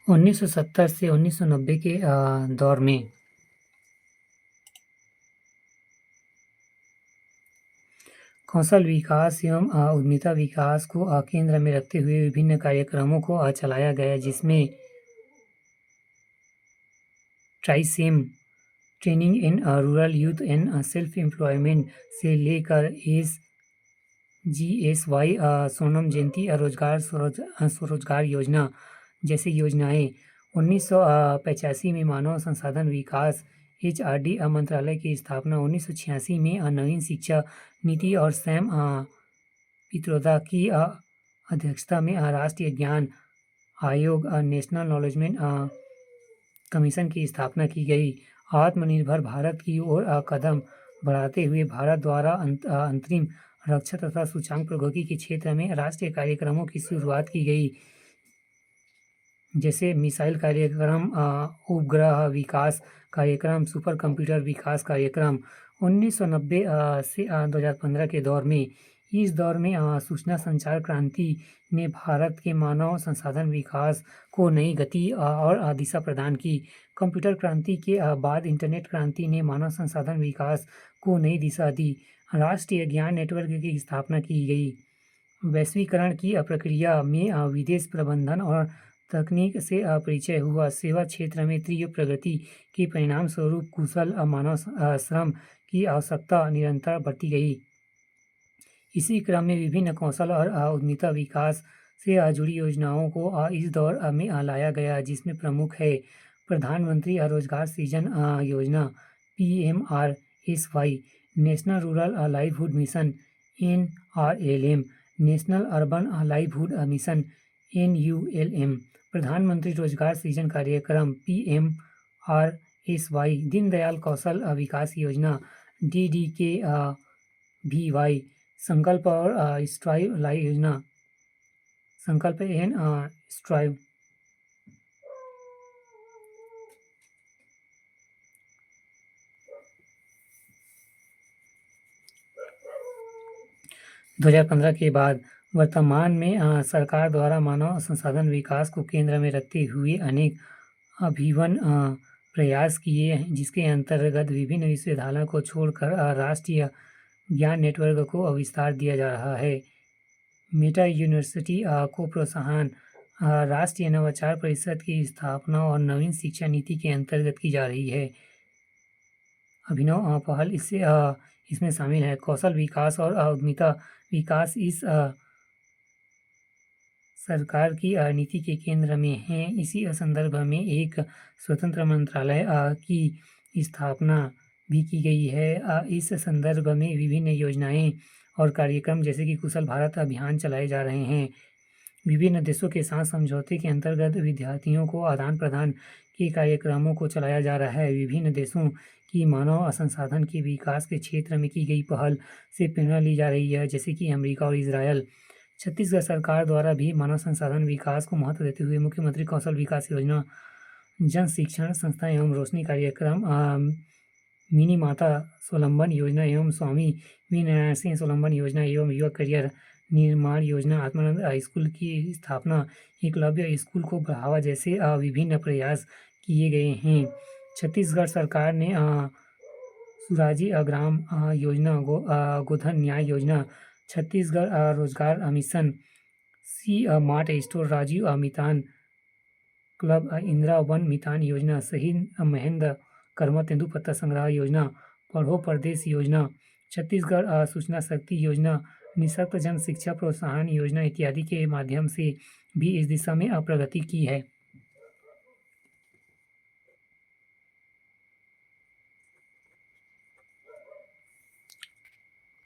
1970 से 1990 के दौर में कौशल विकास एवं उद्यमिता विकास को केंद्र में रखते हुए विभिन्न कार्यक्रमों को चलाया गया, जिसमें TRYSEM training in rural youth and self employment से लेकर SGSY सोनम जयंती स्वरोजगार योजना जैसी योजनाएं 1985 में मानव संसाधन विकास HRD मंत्रालय की स्थापना 1986 में नवीन शिक्षा नीति और सैम पित्रोदा की अध्यक्षता में राष्ट्रीय ज्ञान आयोग नेशनल नॉलेजमेंट कमीशन की स्थापना की गई। आत्मनिर्भर भारत की ओर कदम बढ़ाते हुए भारत द्वारा अंतरिम रक्षा तथा सूचकांक प्रौद्योगिकी के क्षेत्र में राष्ट्रीय कार्यक्रमों की शुरुआत की गई, जैसे मिसाइल कार्यक्रम, उपग्रह विकास कार्यक्रम, सुपर कंप्यूटर विकास कार्यक्रम। 1990 से 2015 के दौर में इस दौर में सूचना संचार क्रांति ने भारत के मानव संसाधन विकास को नई गति और दिशा प्रदान की। कंप्यूटर क्रांति के बाद इंटरनेट क्रांति ने मानव संसाधन विकास को नई दिशा दी। राष्ट्रीय ज्ञान नेटवर्क की स्थापना की गई। वैश्वीकरण की प्रक्रिया में विदेश प्रबंधन और तकनीक से परिचय हुआ। सेवा क्षेत्र में तीव्र प्रगति के परिणाम स्वरूप कुशल मानव श्रम की आवश्यकता निरंतर बढ़ती गई। इसी क्रम में विभिन्न कौशल और उद्यमिता विकास से जुड़ी योजनाओं को इस दौर में लाया गया, जिसमें प्रमुख है प्रधानमंत्री रोजगार सृजन योजना PMRSY, national rural livelihood mission NRLM, national urban livelihood mission NULM, प्रधानमंत्री रोजगार सृजन कार्यक्रम PMRSY, दीनदयाल कौशल विकास योजना DDKVY, संकल्प और स्ट्राइव लाइव योजना, संकल्प एंड स्ट्राइव। दो 2015 के बाद वर्तमान में सरकार द्वारा मानव संसाधन विकास को केंद्र में रखते हुए अनेक अभिनव प्रयास किए हैं, जिसके अंतर्गत विभिन्न विश्वविद्यालयों को छोड़कर राष्ट्रीय ज्ञान नेटवर्क को विस्तार दिया जा रहा है। मेटा यूनिवर्सिटी को प्रोत्साहन, राष्ट्रीय नवाचार परिषद की स्थापना और नवीन शिक्षा नीति के अंतर्गत की जा रही है। अभिनव पहल इसमें शामिल है। कौशल विकास और उद्यमिता विकास इस सरकार की नीति के केंद्र में है। इसी संदर्भ में एक स्वतंत्र मंत्रालय की स्थापना भी की गई है। इस संदर्भ में विभिन्न योजनाएं और कार्यक्रम जैसे कि कुशल भारत अभियान चलाए जा रहे हैं। विभिन्न देशों के साथ समझौते के अंतर्गत विद्यार्थियों को आदान प्रदान के कार्यक्रमों को चलाया जा रहा है। विभिन्न देशों की मानव संसाधन के विकास के क्षेत्र में की गई पहल से प्रेरणा ली जा रही है, जैसे कि अमेरिका और इजरायल। छत्तीसगढ़ सरकार द्वारा भी मानव संसाधन विकास को महत्व देते हुए मुख्यमंत्री कौशल विकास योजना, जन शिक्षण संस्था एवं रोशनी कार्यक्रम, मिनी माता स्वावलंबन योजना एवं स्वामी वीरनारायण सिंह स्वावलंबन योजना एवं युवक करियर निर्माण योजना, आत्मानंद स्कूल की स्थापना, एकलव्य स्कूल को बढ़ावा जैसे विभिन्न प्रयास किए गए हैं। छत्तीसगढ़ सरकार ने सुराजी ग्राम योजना, गोधन न्याय योजना, छत्तीसगढ़ रोजगार मिशन, सी मार्ट स्टोर, राजीव मितान क्लब, इंदिरा वन मितान योजना, शहीद महेंद्र कर्मा तेंदुपत्ता संग्रह योजना, पढ़ो प्रदेश योजना, छत्तीसगढ़ सूचना शक्ति योजना, निःशक्त जन शिक्षा प्रोत्साहन योजना इत्यादि के माध्यम से भी इस दिशा में प्रगति की है।